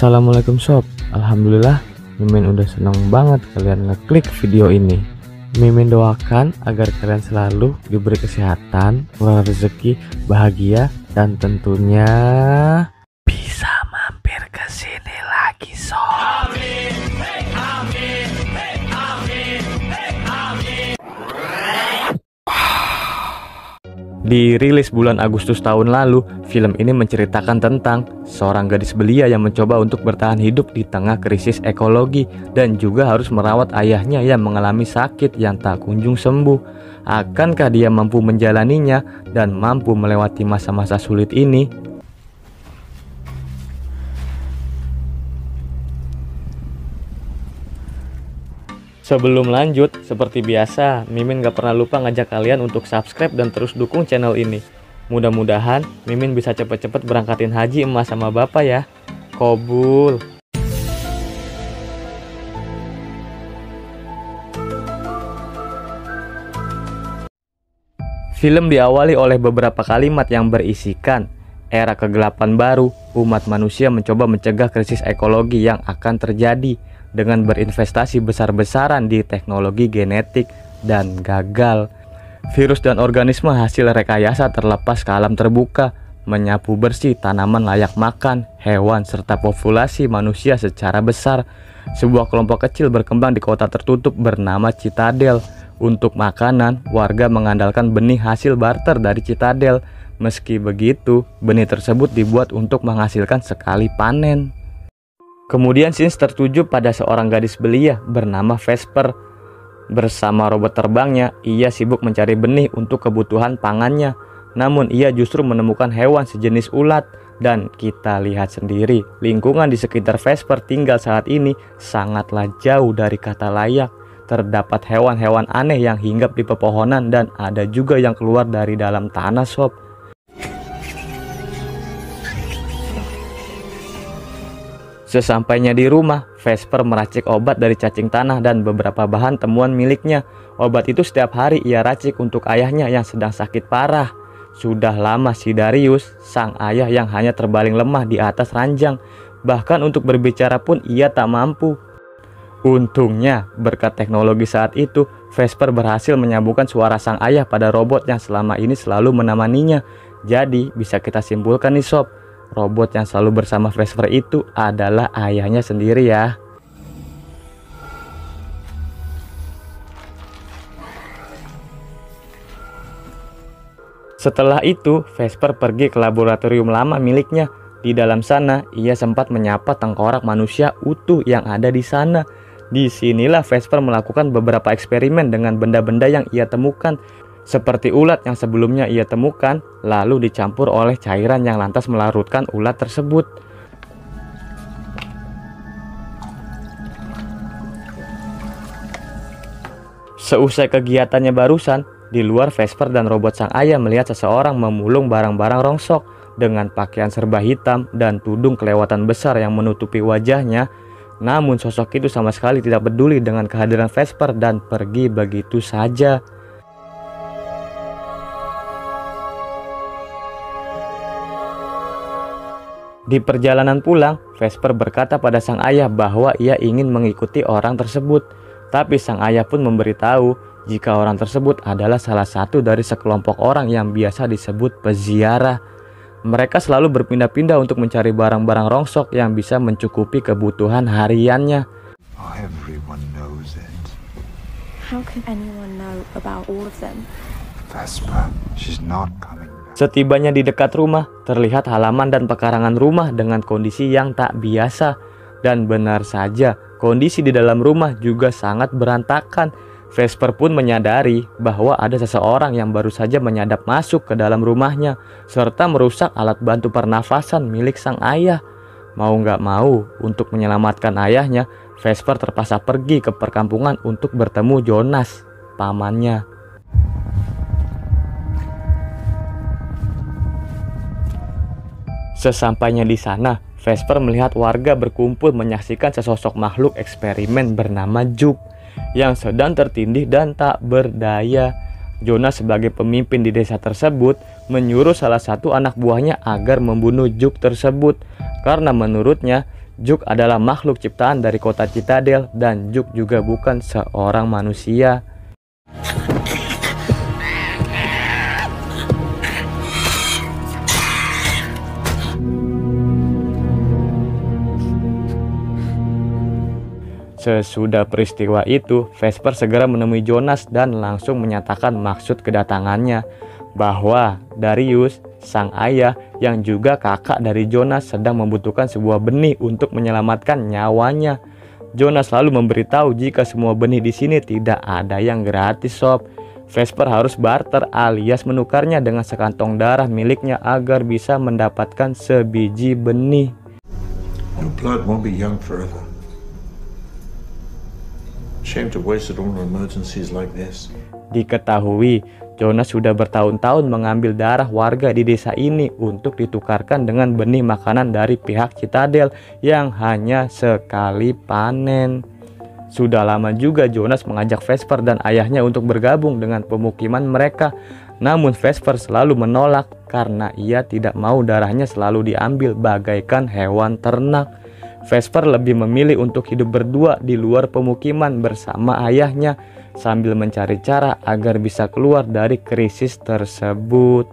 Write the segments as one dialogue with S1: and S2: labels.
S1: Assalamualaikum sob. Alhamdulillah Mimin udah seneng banget kalian ngeklik video ini. Mimin doakan agar kalian selalu diberi kesehatan, murah rezeki, bahagia, dan tentunya bisa mampir ke sini lagi sob. Amin, hey, amin, hey, amin, hey, amin. Dirilis bulan Agustus tahun lalu, film ini menceritakan tentang seorang gadis belia yang mencoba untuk bertahan hidup di tengah krisis ekologi dan juga harus merawat ayahnya yang mengalami sakit yang tak kunjung sembuh. Akankah dia mampu menjalaninya dan mampu melewati masa-masa sulit ini? Sebelum lanjut, seperti biasa, Mimin gak pernah lupa ngajak kalian untuk subscribe dan terus dukung channel ini. Mudah-mudahan Mimin bisa cepet-cepet berangkatin haji emas sama bapak ya. Kobul. Film diawali oleh beberapa kalimat yang berisikan era kegelapan baru, umat manusia mencoba mencegah krisis ekologi yang akan terjadi dengan berinvestasi besar-besaran di teknologi genetik dan gagal. Virus dan organisme hasil rekayasa terlepas ke alam terbuka, menyapu bersih tanaman layak makan, hewan, serta populasi manusia secara besar. Sebuah kelompok kecil berkembang di kota tertutup bernama Citadel. Untuk makanan, warga mengandalkan benih hasil barter dari Citadel. Meski begitu, benih tersebut dibuat untuk menghasilkan sekali panen. Kemudian scenes tertuju pada seorang gadis belia bernama Vesper. Bersama robot terbangnya, ia sibuk mencari benih untuk kebutuhan pangannya. Namun ia justru menemukan hewan sejenis ulat. Dan kita lihat sendiri, lingkungan di sekitar Vesper tinggal saat ini sangatlah jauh dari kata layak. Terdapat hewan-hewan aneh yang hinggap di pepohonan dan ada juga yang keluar dari dalam tanah sob. Sesampainya di rumah, Vesper meracik obat dari cacing tanah dan beberapa bahan temuan miliknya. Obat itu setiap hari ia racik untuk ayahnya yang sedang sakit parah. Sudah lama si Darius, sang ayah yang hanya terbaling lemah di atas ranjang. Bahkan untuk berbicara pun ia tak mampu. Untungnya, berkat teknologi saat itu, Vesper berhasil menyambungkan suara sang ayah pada robot yang selama ini selalu menemaninya. Jadi, bisa kita simpulkan nih sob, robot yang selalu bersama Vesper itu adalah ayahnya sendiri ya. Setelah itu, Vesper pergi ke laboratorium lama miliknya. Di dalam sana, ia sempat menyapa tengkorak manusia utuh yang ada di sana. Disinilah Vesper melakukan beberapa eksperimen dengan benda-benda yang ia temukan. Seperti ulat yang sebelumnya ia temukan, lalu dicampur oleh cairan yang lantas melarutkan ulat tersebut. Seusai kegiatannya barusan, di luar Vesper dan robot sang ayah melihat seseorang memulung barang-barang rongsok dengan pakaian serba hitam dan tudung kelewatan besar yang menutupi wajahnya. Namun sosok itu sama sekali tidak peduli dengan kehadiran Vesper dan pergi begitu saja. Di perjalanan pulang, Vesper berkata pada sang ayah bahwa ia ingin mengikuti orang tersebut. Tapi sang ayah pun memberitahu jika orang tersebut adalah salah satu dari sekelompok orang yang biasa disebut peziarah. Mereka selalu berpindah-pindah untuk mencari barang-barang rongsok yang bisa mencukupi kebutuhan hariannya.
S2: Oh, everyone knows it.
S3: How can anyone know about all of them?
S2: Vesper, she's not coming back.
S1: Setibanya di dekat rumah, terlihat halaman dan pekarangan rumah dengan kondisi yang tak biasa. Dan benar saja, kondisi di dalam rumah juga sangat berantakan. Vesper pun menyadari bahwa ada seseorang yang baru saja menyadap masuk ke dalam rumahnya, serta merusak alat bantu pernafasan milik sang ayah. Mau gak mau, untuk menyelamatkan ayahnya, Vesper terpaksa pergi ke perkampungan untuk bertemu Jonas, pamannya. Sesampainya di sana, Vesper melihat warga berkumpul menyaksikan sesosok makhluk eksperimen bernama Juk yang sedang tertindih dan tak berdaya. Jonas sebagai pemimpin di desa tersebut menyuruh salah satu anak buahnya agar membunuh Juk tersebut karena menurutnya Juk adalah makhluk ciptaan dari kota Citadel dan Juk juga bukan seorang manusia. Sesudah peristiwa itu, Vesper segera menemui Jonas dan langsung menyatakan maksud kedatangannya, bahwa Darius, sang ayah yang juga kakak dari Jonas, sedang membutuhkan sebuah benih untuk menyelamatkan nyawanya. Jonas lalu memberitahu jika semua benih di sini tidak ada yang gratis, sob. Vesper harus barter alias menukarnya dengan sekantong darah miliknya agar bisa mendapatkan sebiji benih.
S4: Your blood won't be young forever. Shame to waste it on emergencies like this.
S1: Diketahui, Jonas sudah bertahun-tahun mengambil darah warga di desa ini untuk ditukarkan dengan benih makanan dari pihak Citadel yang hanya sekali panen. Sudah lama juga Jonas mengajak Vesper dan ayahnya untuk bergabung dengan pemukiman mereka. Namun Vesper selalu menolak karena ia tidak mau darahnya selalu diambil bagaikan hewan ternak. Vesper lebih memilih untuk hidup berdua di luar pemukiman bersama ayahnya sambil mencari cara agar bisa keluar dari krisis tersebut.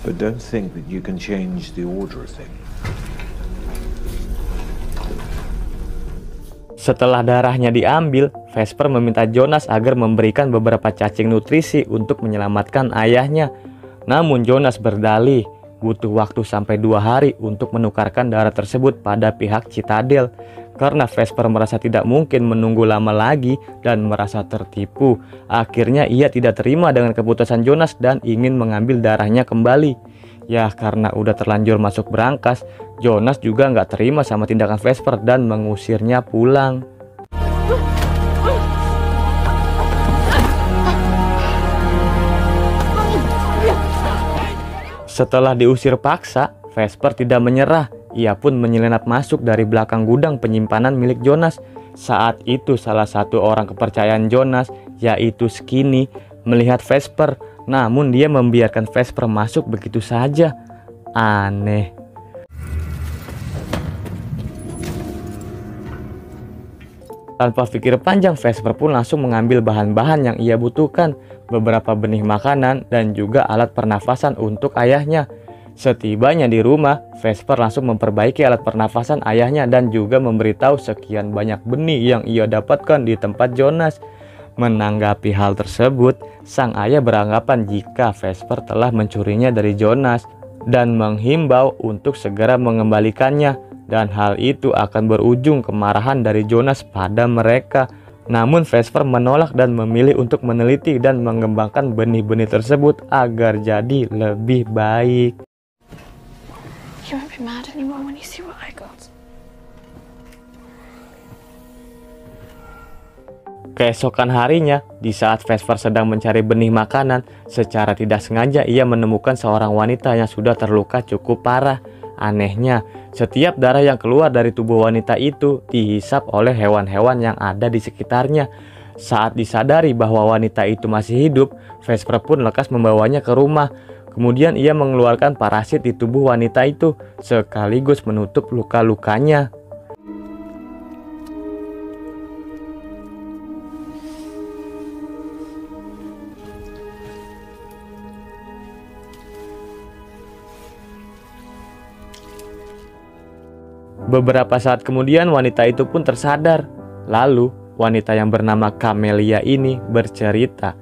S4: But don't think that you can change the order of things.
S1: Setelah darahnya diambil, Vesper meminta Jonas agar memberikan beberapa cacing nutrisi untuk menyelamatkan ayahnya. Namun Jonas berdalih butuh waktu sampai 2 hari untuk menukarkan darah tersebut pada pihak Citadel. Karena Vesper merasa tidak mungkin menunggu lama lagi dan merasa tertipu, akhirnya ia tidak terima dengan keputusan Jonas dan ingin mengambil darahnya kembali. Ya, karena udah terlanjur masuk berangkas, Jonas juga nggak terima sama tindakan Vesper dan mengusirnya pulang. Setelah diusir paksa, Vesper tidak menyerah. Ia pun menyelinap masuk dari belakang gudang penyimpanan milik Jonas. Saat itu salah satu orang kepercayaan Jonas, yaitu Skinny, melihat Vesper. Namun dia membiarkan Vesper masuk begitu saja. Aneh. Tanpa pikir panjang, Vesper pun langsung mengambil bahan-bahan yang ia butuhkan, beberapa benih makanan dan juga alat pernafasan untuk ayahnya. Setibanya di rumah, Vesper langsung memperbaiki alat pernafasan ayahnya dan juga memberitahu sekian banyak benih yang ia dapatkan di tempat Jonas. Menanggapi hal tersebut, sang ayah beranggapan jika Vesper telah mencurinya dari Jonas dan menghimbau untuk segera mengembalikannya, dan hal itu akan berujung kemarahan dari Jonas pada mereka. Namun Vesper menolak dan memilih untuk meneliti dan mengembangkan benih-benih tersebut agar jadi lebih baik.
S3: You won't be mad anymore when you see what I got.
S1: Keesokan harinya, di saat Vesper sedang mencari benih makanan, secara tidak sengaja ia menemukan seorang wanita yang sudah terluka cukup parah. Anehnya, setiap darah yang keluar dari tubuh wanita itu dihisap oleh hewan-hewan yang ada di sekitarnya. Saat disadari bahwa wanita itu masih hidup, Vesper pun lekas membawanya ke rumah. Kemudian ia mengeluarkan parasit di tubuh wanita itu, sekaligus menutup luka-lukanya. Beberapa saat kemudian wanita itu pun tersadar. Lalu wanita yang bernama Camelia ini bercerita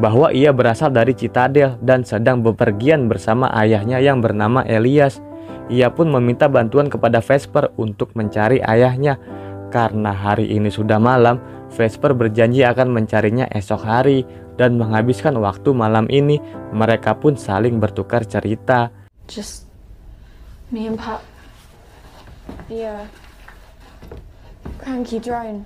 S1: bahwa ia berasal dari Citadel dan sedang bepergian bersama ayahnya yang bernama Elias. Ia pun meminta bantuan kepada Vesper untuk mencari ayahnya. Karena hari ini sudah malam, Vesper berjanji akan mencarinya esok hari dan menghabiskan waktu malam ini. Mereka pun saling bertukar cerita.
S3: Just me and Pat. The cranky drone.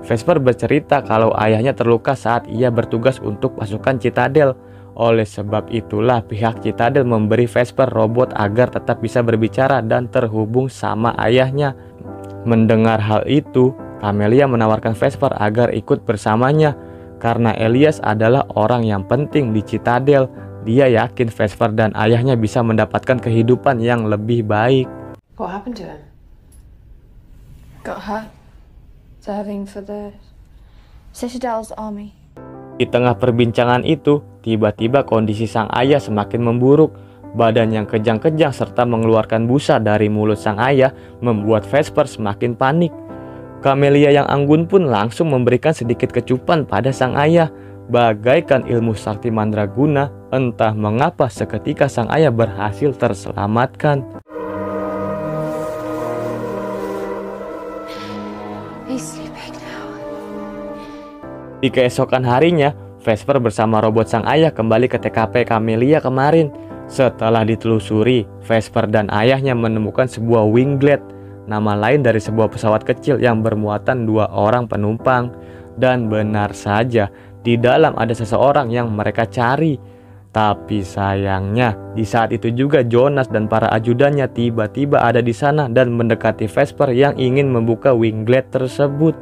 S1: Vesper bercerita kalau ayahnya terluka saat ia bertugas untuk pasukan Citadel. Oleh sebab itulah pihak Citadel memberi Vesper robot agar tetap bisa berbicara dan terhubung sama ayahnya. Mendengar hal itu, Camelia menawarkan Vesper agar ikut bersamanya karena Elias adalah orang yang penting di Citadel dia yakin Vesper dan ayahnya bisa mendapatkan kehidupan yang lebih baik.
S5: What happened to him?
S3: Got hurt. Serving for the Citadel's army.
S1: Di tengah perbincangan itu, tiba-tiba kondisi sang ayah semakin memburuk. Badan yang kejang-kejang serta mengeluarkan busa dari mulut sang ayah membuat Vesper semakin panik. Camelia yang anggun pun langsung memberikan sedikit kecupan pada sang ayah. Bagaikan ilmu sakti mandraguna, entah mengapa seketika sang ayah berhasil terselamatkan.
S3: He's sleeping now.
S1: Di keesokan harinya, Vesper bersama robot sang ayah kembali ke TKP Camelia kemarin. Setelah ditelusuri, Vesper dan ayahnya menemukan sebuah winglet, nama lain dari sebuah pesawat kecil yang bermuatan 2 orang penumpang. Dan benar saja, di dalam ada seseorang yang mereka cari. Tapi sayangnya, di saat itu juga Jonas dan para ajudannya tiba-tiba ada di sana dan mendekati Vesper yang ingin membuka winglet tersebut.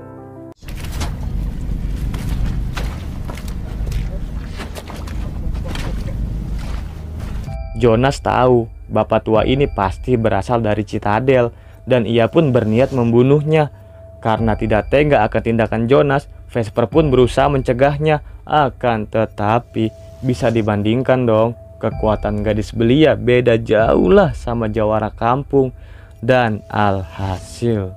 S1: Jonas tahu bapak tua ini pasti berasal dari Citadel dan ia pun berniat membunuhnya. Karena tidak tega akan tindakan Jonas, Vesper pun berusaha mencegahnya. Akan tetapi bisa dibandingkan dong, kekuatan gadis belia beda jauh lah sama jawara kampung. Dan alhasil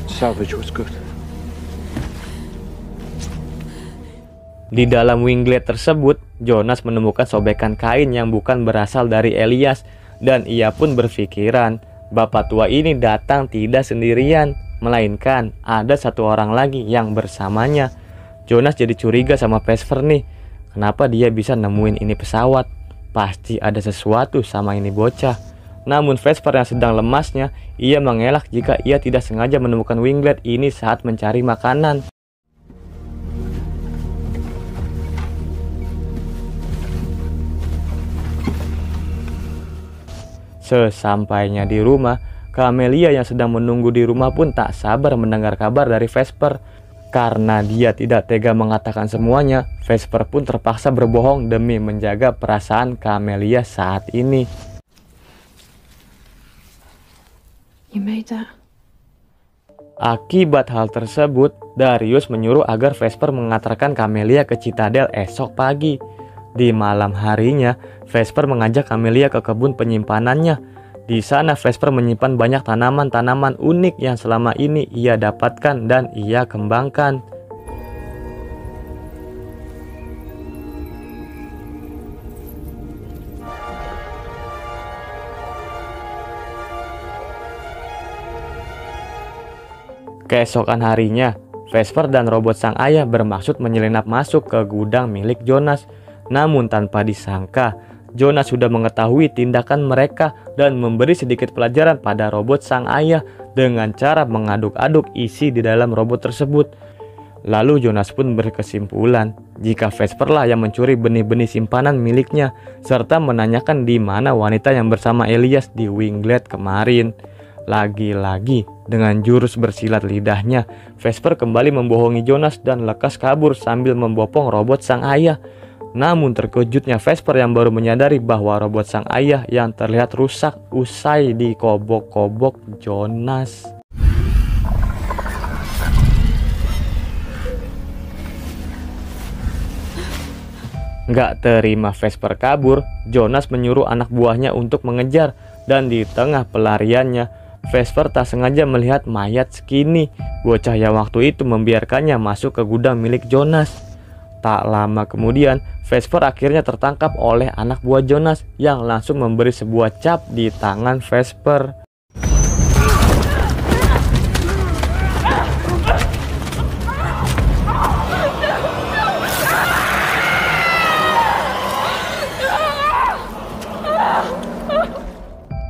S4: Salvage was good.
S1: di dalam winglet tersebut, Jonas menemukan sobekan kain yang bukan berasal dari Elias. Dan ia pun berpikiran, bapak tua ini datang tidak sendirian, melainkan ada satu orang lagi yang bersamanya. Jonas jadi curiga sama Vesper nih. Kenapa dia bisa nemuin ini pesawat? Pasti ada sesuatu sama ini bocah. Namun Vesper yang sedang lemasnya, ia mengelak jika ia tidak sengaja menemukan winglet ini saat mencari makanan. Sesampainya di rumah, Camelia yang sedang menunggu di rumah pun tak sabar mendengar kabar dari Vesper. Karena dia tidak tega mengatakan semuanya, Vesper pun terpaksa berbohong demi menjaga perasaan Camelia saat ini.
S5: You made that?
S1: Akibat hal tersebut, Darius menyuruh agar Vesper mengantarkan Camelia ke Citadel esok pagi. Di malam harinya, Vesper mengajak Camelia ke kebun penyimpanannya. Di sana Vesper menyimpan banyak tanaman-tanaman unik yang selama ini ia dapatkan dan ia kembangkan. Keesokan harinya, Vesper dan robot sang ayah bermaksud menyelinap masuk ke gudang milik Jonas. Namun tanpa disangka, Jonas sudah mengetahui tindakan mereka dan memberi sedikit pelajaran pada robot sang ayah dengan cara mengaduk-aduk isi di dalam robot tersebut. Lalu Jonas pun berkesimpulan jika Vesper lah yang mencuri benih-benih simpanan miliknya, serta menanyakan di mana wanita yang bersama Elias di winglet kemarin. Lagi-lagi dengan jurus bersilat lidahnya, Vesper kembali membohongi Jonas dan lekas kabur sambil membopong robot sang ayah. Namun terkejutnya Vesper yang baru menyadari bahwa robot sang ayah yang terlihat rusak usai dikobok-kobok Jonas. Gak terima Vesper kabur, Jonas menyuruh anak buahnya untuk mengejar. Dan di tengah pelariannya, Vesper tak sengaja melihat mayat Skinny, bocah yang waktu itu membiarkannya masuk ke gudang milik Jonas. Tak lama kemudian, Vesper akhirnya tertangkap oleh anak buah Jonas yang langsung memberi sebuah cap di tangan Vesper.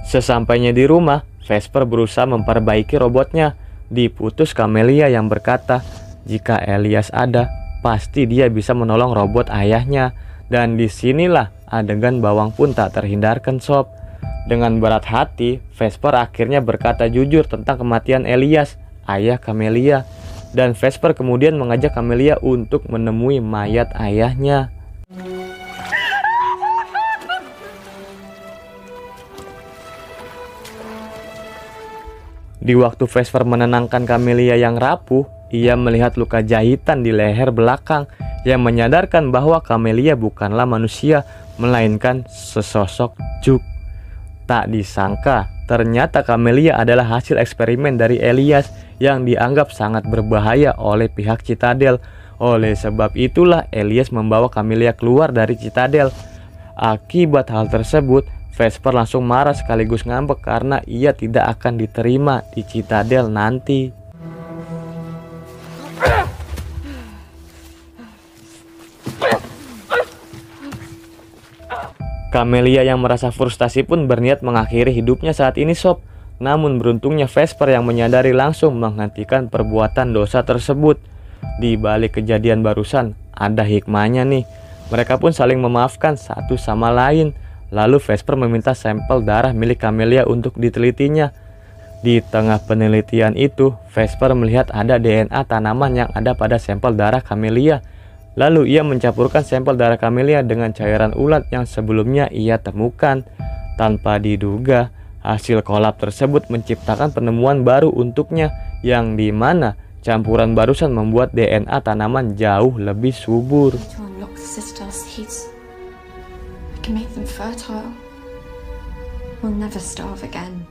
S1: Sesampainya di rumah, Vesper berusaha memperbaiki robotnya. Diputus Camelia yang berkata, jika Elias ada, pasti dia bisa menolong robot ayahnya. Dan disinilah adegan bawang pun tak terhindarkan sob. Dengan berat hati, Vesper akhirnya berkata jujur tentang kematian Elias. ayah Camelia. Dan Vesper kemudian mengajak Camelia untuk menemui mayat ayahnya. Di waktu Vesper menenangkan Camelia yang rapuh, ia melihat luka jahitan di leher belakang yang menyadarkan bahwa Camelia bukanlah manusia, melainkan sesosok Juk. Tak disangka, ternyata Camelia adalah hasil eksperimen dari Elias yang dianggap sangat berbahaya oleh pihak Citadel. Oleh sebab itulah Elias membawa Camelia keluar dari Citadel. Akibat hal tersebut, Vesper langsung marah sekaligus ngambek karena ia tidak akan diterima di Citadel nanti. Camelia yang merasa frustasi pun berniat mengakhiri hidupnya saat ini sob. Namun beruntungnya Vesper yang menyadari langsung menghentikan perbuatan dosa tersebut. Di balik kejadian barusan ada hikmahnya nih. Mereka pun saling memaafkan satu sama lain. Lalu Vesper meminta sampel darah milik Camelia untuk ditelitinya. Di tengah penelitian itu, Vesper melihat ada DNA tanaman yang ada pada sampel darah Camelia. Lalu ia mencampurkan sampel darah Camelia dengan cairan ulat yang sebelumnya ia temukan. Tanpa diduga, hasil kolab tersebut menciptakan penemuan baru untuknya, yang dimana campuran barusan membuat DNA tanaman jauh lebih subur.
S3: To unlock the sisters' seeds, I can make them fertile. We'll never starve again.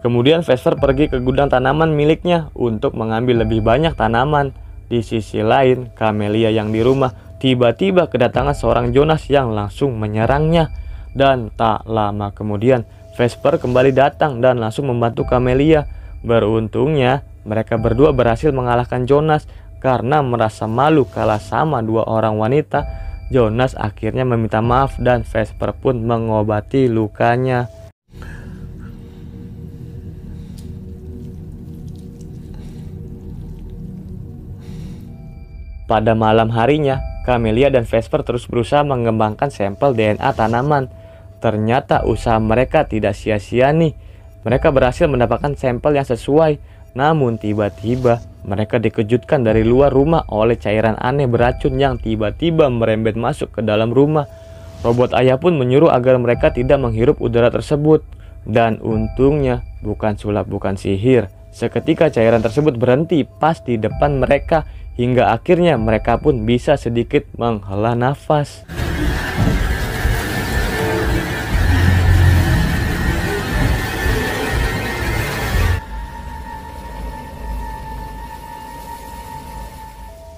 S1: Kemudian Vesper pergi ke gudang tanaman miliknya untuk mengambil lebih banyak tanaman. Di sisi lain, Camelia yang di rumah tiba-tiba kedatangan seorang Jonas yang langsung menyerangnya. Dan tak lama kemudian, Vesper kembali datang dan langsung membantu Camelia. Beruntungnya, mereka berdua berhasil mengalahkan Jonas. Karena merasa malu kalah sama dua orang wanita, Jonas akhirnya meminta maaf dan Vesper pun mengobati lukanya. Pada malam harinya, Camelia dan Vesper terus berusaha mengembangkan sampel DNA tanaman. Ternyata usaha mereka tidak sia-sia nih. Mereka berhasil mendapatkan sampel yang sesuai. Namun tiba-tiba mereka dikejutkan dari luar rumah oleh cairan aneh beracun yang tiba-tiba merembet masuk ke dalam rumah. Robot ayah pun menyuruh agar mereka tidak menghirup udara tersebut. Dan untungnya bukan sulap bukan sihir. Seketika cairan tersebut berhenti pas di depan mereka. Hingga akhirnya mereka pun bisa sedikit menghela nafas.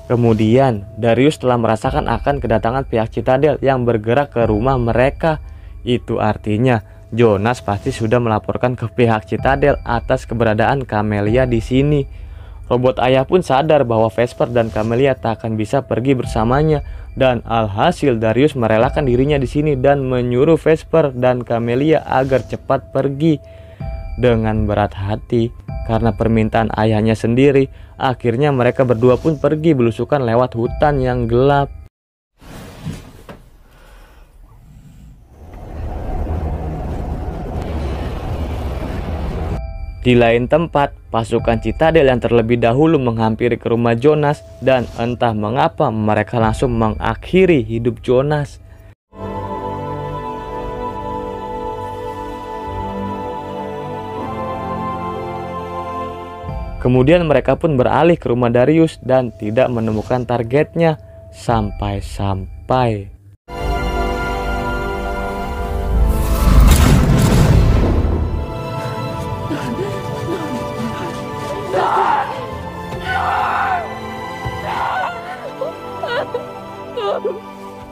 S1: Kemudian, Darius telah merasakan akan kedatangan pihak Citadel yang bergerak ke rumah mereka. Itu artinya, Jonas pasti sudah melaporkan ke pihak Citadel atas keberadaan Camelia di sini. Robot ayah pun sadar bahwa Vesper dan Camelia tak akan bisa pergi bersamanya. Dan alhasil Darius merelakan dirinya di sini dan menyuruh Vesper dan Camelia agar cepat pergi. Dengan berat hati, karena permintaan ayahnya sendiri, akhirnya mereka berdua pun pergi belusukan lewat hutan yang gelap. Di lain tempat, pasukan Citadel yang terlebih dahulu menghampiri ke rumah Jonas dan entah mengapa mereka langsung mengakhiri hidup Jonas. Kemudian mereka pun beralih ke rumah Darius dan tidak menemukan targetnya sampai-sampai.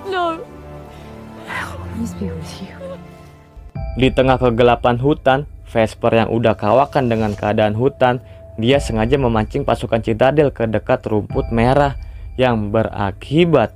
S3: No. Please be with you.
S1: Di tengah kegelapan hutan, Vesper yang udah kawakan dengan keadaan hutan, dia sengaja memancing pasukan Citadel ke dekat rumput merah yang berakibat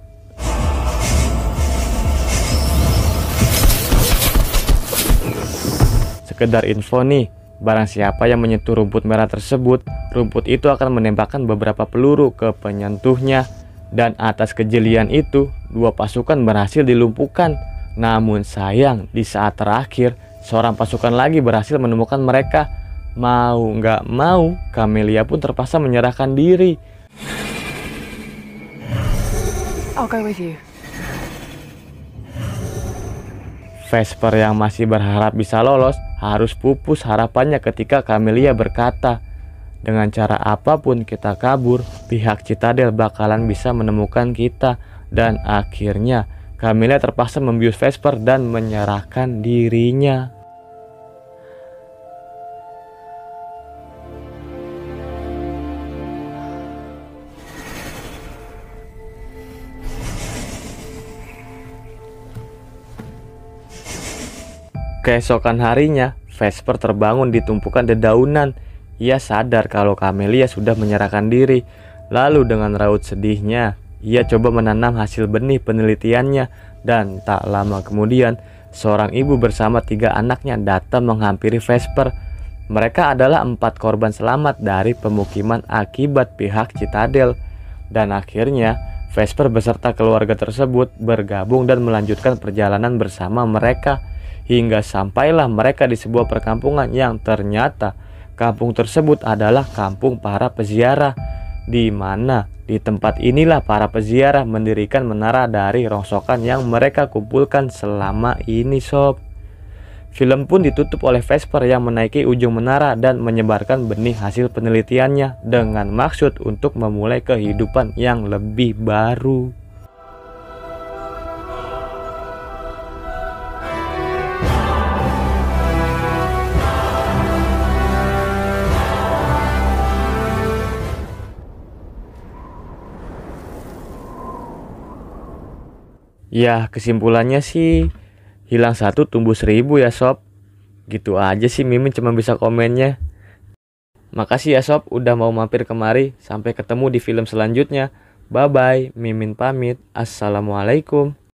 S1: sekedar info nih, barang siapa yang menyentuh rumput merah tersebut, rumput itu akan menembakkan beberapa peluru ke penyentuhnya. Dan atas kejelian itu, dua pasukan berhasil dilumpuhkan. Namun sayang, di saat terakhir, seorang pasukan lagi berhasil menemukan mereka. Mau nggak mau, Camelia pun terpaksa menyerahkan diri.
S5: I'll go with you.
S1: Vesper yang masih berharap bisa lolos harus pupus harapannya ketika Camelia berkata, dengan cara apapun kita kabur, pihak Citadel bakalan bisa menemukan kita. Dan akhirnya Camelia terpaksa membius Vesper dan menyerahkan dirinya. Keesokan harinya, Vesper terbangun di tumpukan dedaunan. Ia sadar kalau Camelia sudah menyerahkan diri. Lalu dengan raut sedihnya, ia coba menanam hasil benih penelitiannya. Dan tak lama kemudian, seorang ibu bersama 3 anaknya datang menghampiri Vesper. Mereka adalah 4 korban selamat dari pemukiman akibat pihak Citadel. Dan akhirnya, Vesper beserta keluarga tersebut bergabung dan melanjutkan perjalanan bersama mereka. Hingga sampailah mereka di sebuah perkampungan yang ternyata kampung tersebut adalah kampung para peziarah, di mana di tempat inilah para peziarah mendirikan menara dari rongsokan yang mereka kumpulkan selama ini sob. Film pun ditutup oleh Vesper yang menaiki ujung menara dan menyebarkan benih hasil penelitiannya dengan maksud untuk memulai kehidupan yang lebih baru. Ya, kesimpulannya sih hilang 1 tumbuh 1000 ya sob. Gitu aja sih Mimin cuma bisa komennya. Makasih ya sob udah mau mampir kemari. Sampai ketemu di film selanjutnya. Bye bye, Mimin pamit. Assalamualaikum.